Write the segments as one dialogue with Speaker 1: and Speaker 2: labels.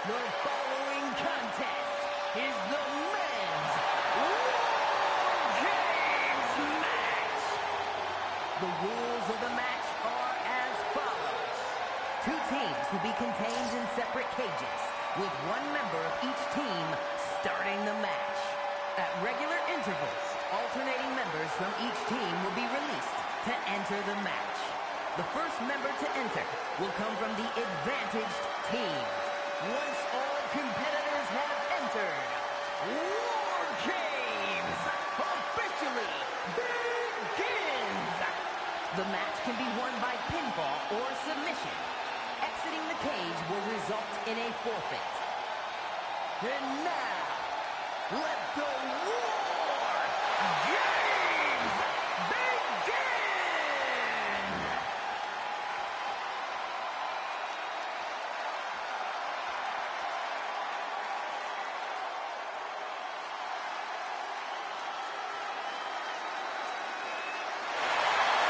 Speaker 1: The following contest is the men's WarGames match. The rules of the match are as follows. Two teams will be contained in separate cages, with one member of each team starting the match. At regular intervals, alternating members from each team will be released to enter the match. The first member to enter will come from the advantaged team. Once all competitors have entered, WarGames officially begins! The match can be won by pinfall or submission. Exiting the cage will result in a forfeit. And now, let the WarGames begin!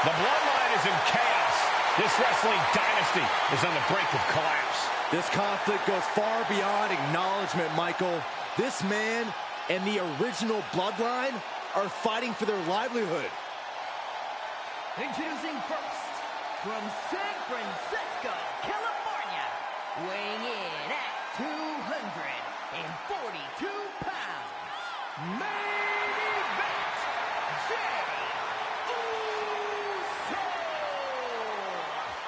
Speaker 2: The Bloodline is in chaos. This wrestling dynasty is on the brink of collapse.
Speaker 3: This conflict goes far beyond acknowledgement, Michael. This man and the original Bloodline are fighting for their livelihood.
Speaker 1: Introducing first, from San Francisco, California, weighing in at 242 pounds, main event, Jey Uso!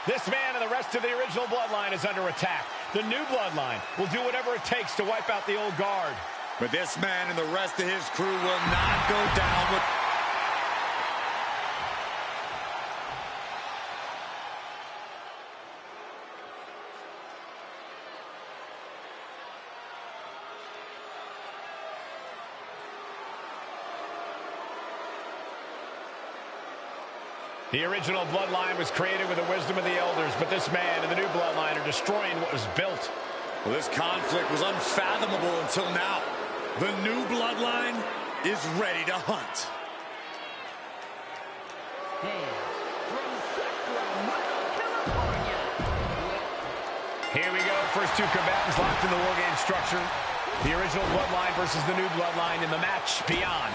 Speaker 2: This man and the rest of the original Bloodline is under attack. The new Bloodline will do whatever it takes to wipe out the old guard.
Speaker 4: But this man and the rest of his crew will not go down with...
Speaker 2: The original Bloodline was created with the wisdom of the elders, but this man and the new Bloodline are destroying what was built.
Speaker 4: Well, this conflict was unfathomable until now. The new Bloodline is ready to hunt.
Speaker 1: And from Sacramento, California.
Speaker 2: Here we go. First two combatants locked in the WarGames structure. The original Bloodline versus the new Bloodline in the match beyond.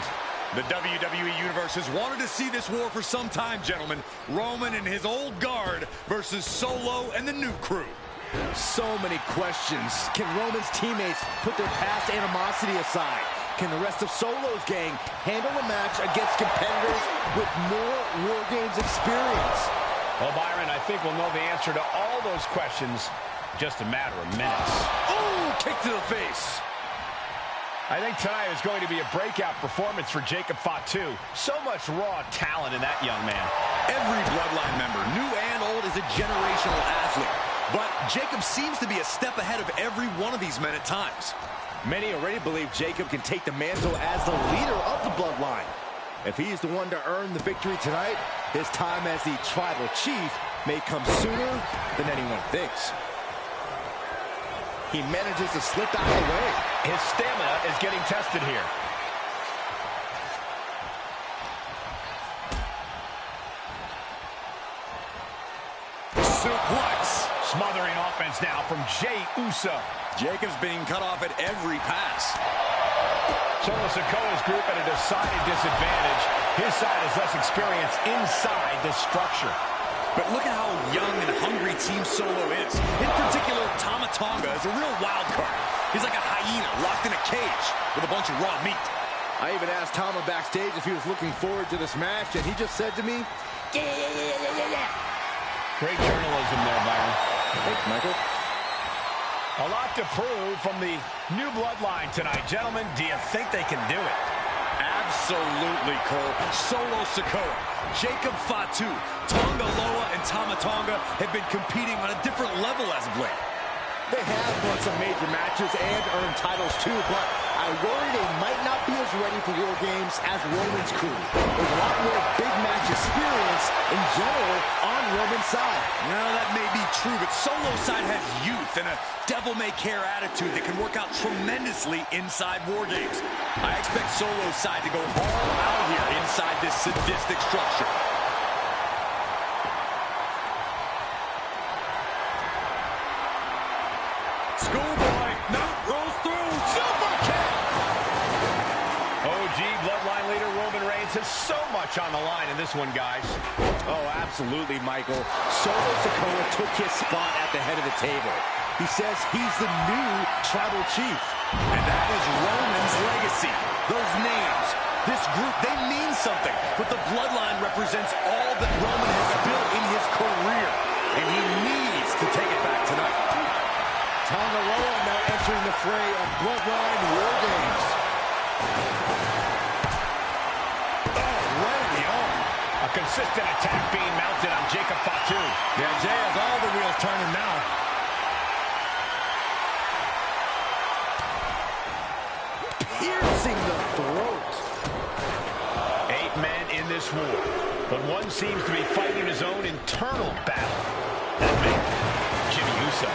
Speaker 4: The WWE Universe has wanted to see this war for some time, gentlemen. Roman and his old guard versus Solo and the new crew.
Speaker 3: So many questions. Can Roman's teammates put their past animosity aside? Can the rest of Solo's gang handle a match against competitors with more WarGames experience?
Speaker 2: Well, Byron, I think we'll know the answer to all those questions in just a matter of minutes.
Speaker 4: Oh, kick to the face.
Speaker 2: I think tonight is going to be a breakout performance for Jacob Fatu. So much raw talent in that young man.
Speaker 4: Every Bloodline member, new and old, is a generational athlete. But Jacob seems to be a step ahead of every one of these men at times.
Speaker 3: Many already believe Jacob can take the mantle as the leader of the Bloodline. If he's the one to earn the victory tonight, his time as the tribal chief may come sooner than anyone thinks. He manages to slip out of the way.
Speaker 2: His stamina is getting tested here.
Speaker 4: Suplex.
Speaker 2: Smothering offense now from Jey Uso.
Speaker 4: Jacob's being cut off at every pass.
Speaker 2: Solo Sikoa's group at a decided disadvantage. His side has less experience inside this structure.
Speaker 4: But look at how young and hungry Team Solo is. In particular, Tama Tonga is a real wild card. He's like a hyena locked in a cage with a bunch of raw meat.
Speaker 3: I even asked Tama backstage if he was looking forward to this match, and he just said to me, yeah.
Speaker 2: Great journalism there, Byron.
Speaker 3: Thanks, Michael.
Speaker 2: A lot to prove from the new Bloodline tonight. Gentlemen, do you think they can do it?
Speaker 4: Absolutely, Cole. Solo Sikoa, Jacob Fatu, Tonga Loa, and Tama Tonga have been competing on a different level as of late.
Speaker 3: They have won some major matches and earned titles too, but I worry they might not be as ready for WarGames as Roman's crew. There's a lot more big match experience in general on Roman's side.
Speaker 4: No, that may be true, but Solo's side has youth and a devil-may-care attitude that can work out tremendously inside WarGames. I expect Solo's side to go all out here inside this sadistic structure. Schoolboy,
Speaker 2: so much on the line in this one, guys.
Speaker 3: Oh, absolutely, Michael. Solo Sikoa took his spot at the head of the table. He says he's the new tribal chief.
Speaker 4: And that is Roman's legacy. Those names, this group, they mean something. But the bloodline represents all that Roman has built in his career. And he needs to take it back tonight.
Speaker 3: Tonga Loa now entering the fray of Bloodline WarGames.
Speaker 4: Oh, right in the arm.
Speaker 2: A consistent attack being mounted on Jacob Fatu.
Speaker 4: Yeah, Jay has all the wheels turning now.
Speaker 3: Piercing the throat.
Speaker 2: 8 men in this war, but one seems to be fighting his own internal battle. That man, Jimmy Uso.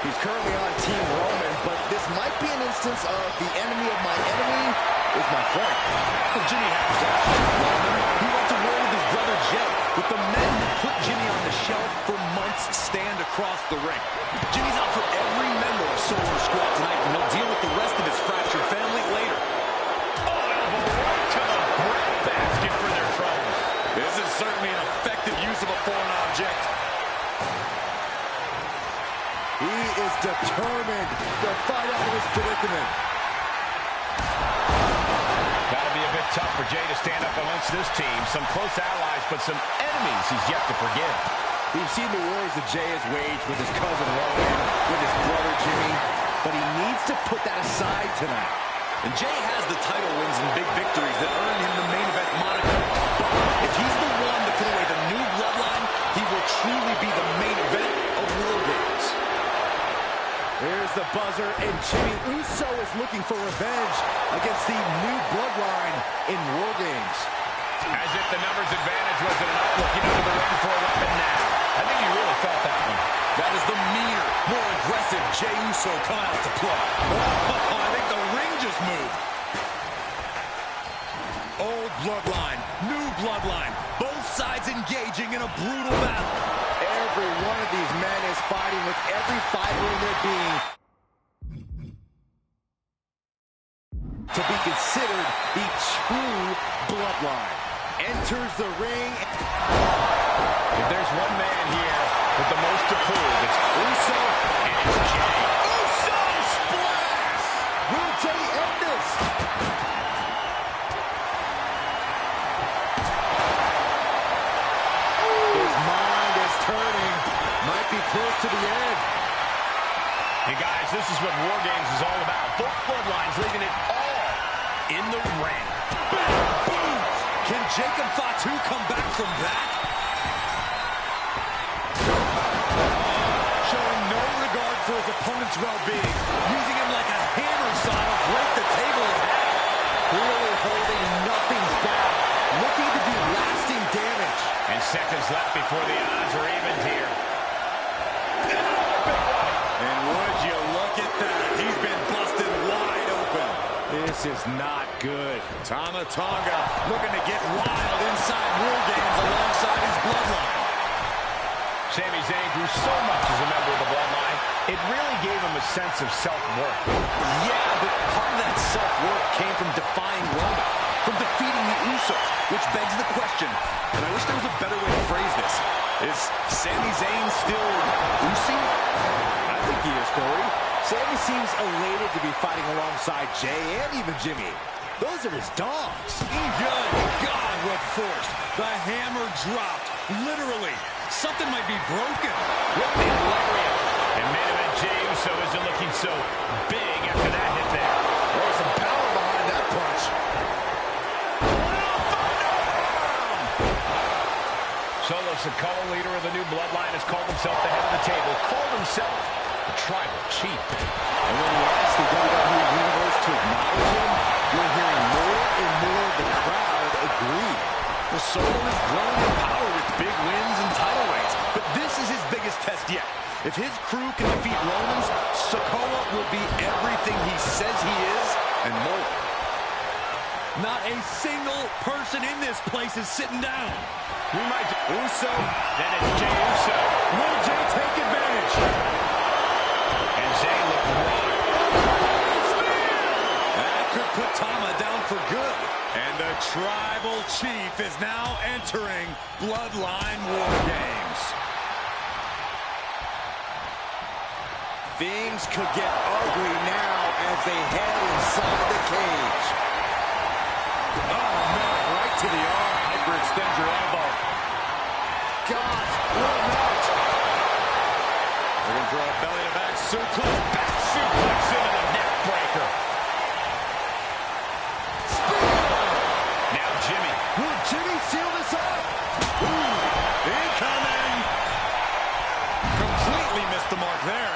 Speaker 3: He's currently on Team Roman, but this might be an instance of the enemy of my enemy is my friend.
Speaker 4: Well, Jimmy has that. He went to war with his brother Jay, but the men who put Jimmy on the shelf for months stand across the ring. Jimmy's out for every member of Solo Squad tonight, and he'll deal with the rest of his fractured family later.
Speaker 2: Oh, elbow right to the breadbasket for their troubles.
Speaker 4: This is certainly an effective use of a foreign object.
Speaker 3: He is determined to fight out of his predicament.
Speaker 2: Gotta be a bit tough for Jay to stand up amongst this team. Some close allies, but some enemies he's yet to forgive.
Speaker 3: We've seen the wars that Jay has waged with his cousin Roman, with his brother Jimmy, but he needs to put that aside tonight.
Speaker 4: And Jay has the title wins and big victories that earned him the main event moniker. But if he's the one to put away the new bloodline, he will truly be the main event of WarGames.
Speaker 3: Here's the buzzer, and Jimmy Uso is looking for revenge against the new bloodline in WarGames.
Speaker 2: As if the numbers advantage wasn't enough, looking into the ring for a weapon now. I think he really felt that one.
Speaker 4: That is the meaner, more aggressive Jey Uso coming out to play. Oh, I think the ring just moved. Old bloodline, new bloodline, both sides engaging in a brutal battle.
Speaker 3: Every one of these men is fighting with every fiber in their being to be considered the true bloodline. Enters the ring.
Speaker 2: If there's one man here with the most to prove, it's Uso and it's Jay.
Speaker 4: Uso splash!
Speaker 3: Will Jay end this? His mind is turning. Might be close to the end.
Speaker 2: Hey guys, this is what WarGames is all about. Both bloodlines leaving it all in the ring.
Speaker 4: Boom! Can Jacob Fatu come back from that? Showing no regard for his opponent's well-being, using him like a hammer saw to break the table in half.
Speaker 3: Clearly holding nothing back, looking to do lasting damage.
Speaker 2: And seconds left before the odds are evened here.
Speaker 4: And would you look at that? He's been busted wide open.
Speaker 3: This is not good.
Speaker 4: Tama Tonga looking to get wild inside WarGames alongside his bloodline.
Speaker 2: Sami Zayn grew so much as a member of the bloodline, it really gave him a sense of self-worth.
Speaker 4: Yeah, but part of that self-worth came from defying Roman, from defeating the Usos, which begs the question, and I wish there was a better way to phrase this. Is Sami Zayn still Usi?
Speaker 3: I think he is, Corey. Sami seems elated to be fighting alongside Jay and even Jimmy. Those are his dogs.
Speaker 4: Good God, what force. The hammer dropped. Literally. Something might be broken.
Speaker 2: With the lariat. And main event Jey Uso isn't looking so big after that hit there.
Speaker 3: There's some power behind that punch.
Speaker 2: Solo Sikoa, leader of the new bloodline, has called himself the head of the table, called himself the tribal chief.
Speaker 3: And when you ask the WWE Universe to acknowledge him, you're hearing more and more of the crowd agree.
Speaker 4: Well, Solo has grown in power with big wins and title reigns, but this is his biggest test yet. If his crew can defeat Roman's, Sikoa will be everything he says he is and more. Not a single person in this place is sitting down.
Speaker 2: We might
Speaker 3: Uso.
Speaker 2: Then it's Jey Uso.
Speaker 3: Will Jay take advantage?
Speaker 2: And Zayn looked rocked.
Speaker 4: That could put Tama down for good. And the Tribal Chief is now entering Bloodline WarGames.
Speaker 3: Things could get ugly now as they head inside the cage.
Speaker 4: Oh, man, right to the arm. Hyperextend your elbow.
Speaker 3: Gosh, what a match.
Speaker 4: They're going to draw a belly-to-back suplex. Back suplex into the neck breaker. Now Jimmy.
Speaker 3: Will Jimmy seal this up?
Speaker 4: Ooh, incoming. Completely missed the mark there.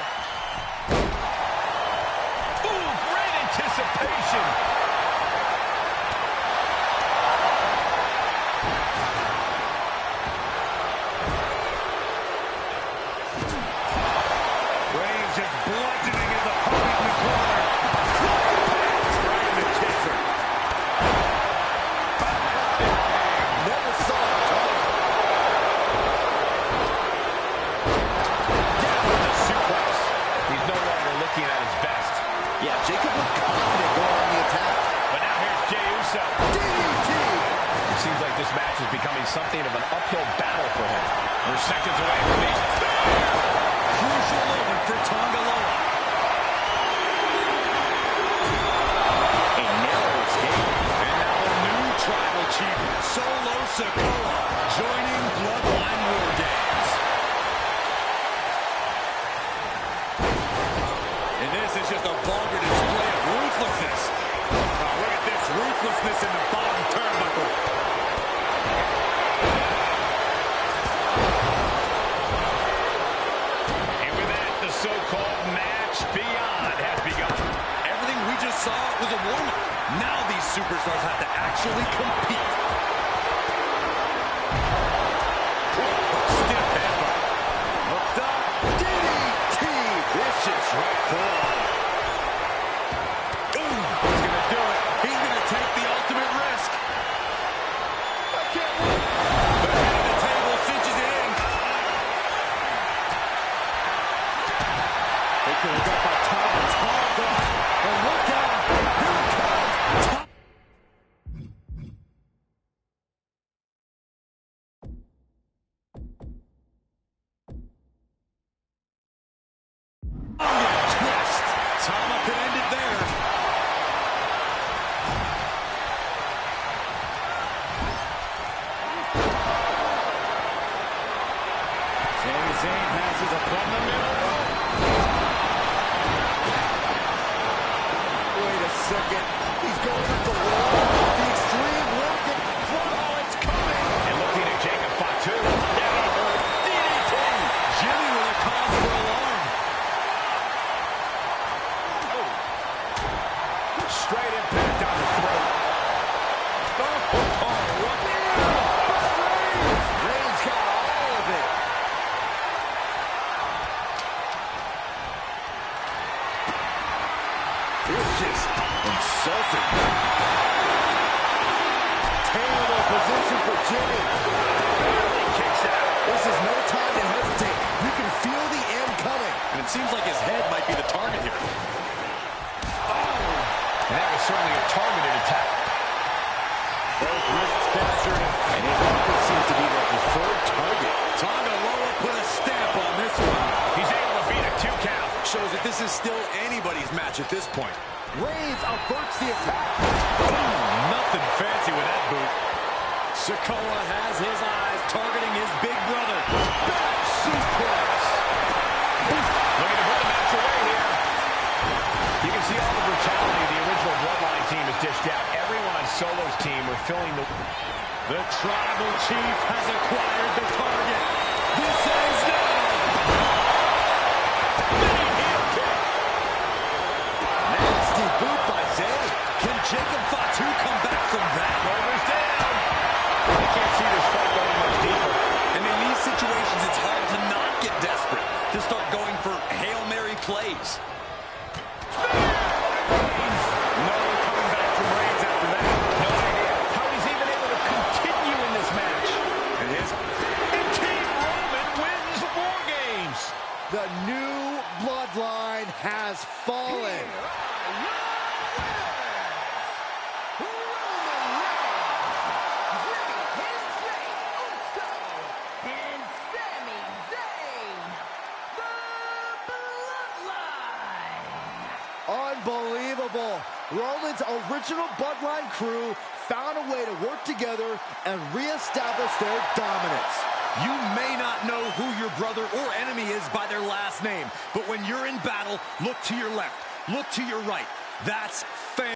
Speaker 4: Ooh, great anticipation. Just bludgeoning his opponent in the corner. Trying to kiss her.
Speaker 3: Never saw it coming.
Speaker 4: Down with the suplex. He's no longer looking at his best.
Speaker 3: Yeah, Jacob looked confident going on the attack.
Speaker 4: But now here's Jey Uso.
Speaker 3: DDT!
Speaker 2: It seems like this match is becoming something of an uphill battle for him.
Speaker 4: We're seconds away from these. Crucial moment for Tonga Loa.
Speaker 3: A narrow escape.
Speaker 4: And now the new Tribal Chief, Solo Sikoa, joining Bloodline WarGames. And this is just a vulgar display of ruthlessness. Oh, look at this ruthlessness in the bottom turnbuckle. The so-called match beyond has begun. Everything we just saw was a warm-up. Now these superstars have to actually compete. Stiff headbutt. Hooked up. DDT. Vicious right forearm. Ooh, he's going to do it. He's going to take the ultimate risk. I can't wait. The head of the table cinches it in.
Speaker 3: They look up by Thomas. And look out. Here it comes.
Speaker 4: Twist. Tama could end it there. Sami Zayn passes up from the middle.
Speaker 3: Wait a second. He's going up the wall. The extreme looking. Oh, it's coming.
Speaker 2: And looking at Jacob Fatu.
Speaker 4: DDT. Jimmy with a cause for alarm.
Speaker 2: Oh. Straight impact on the throat.
Speaker 3: Reigns got all of it. It's just insulting. Terrible position for Jimmy.
Speaker 4: Barely kicks out.
Speaker 3: This is no time to hesitate. You can feel the end coming.
Speaker 4: And it seems like his head might be the target here.
Speaker 2: And that was certainly a targeted attack.
Speaker 3: Both wrists captured, and his opponent seems to be the preferred target.
Speaker 4: Tonga Loa put a stamp on this one.
Speaker 2: He's able to beat a 2 count.
Speaker 4: Shows that this is still anybody's match at this point.
Speaker 3: Reigns averts the attack.
Speaker 4: Nothing fancy with that boot. Sikoa has his eyes targeting his big brother. Back suplex.
Speaker 2: Looking to put the match away here. You can see all the brutality the original Bloodline team has dished out. Everyone on Solo's team are filling the...
Speaker 4: The Tribal Chief has acquired the target. This is now. Big heel kick.
Speaker 3: Nasty boot by Zayn.
Speaker 4: Can Jacob Fatu come back from that?
Speaker 2: Shoulders down. I can't see this fight going much deeper.
Speaker 4: And in these situations, it's hard to not get desperate, to start going for Hail Mary plays.
Speaker 2: No coming back from Reigns after that. No idea how he's even able to continue in this match.
Speaker 4: And King Roman wins
Speaker 3: Roman's original Bloodline crew found a way to work together and reestablish their dominance.
Speaker 4: You may not know who your brother or enemy is by their last name, but when you're in battle, look to your left, look to your right. That's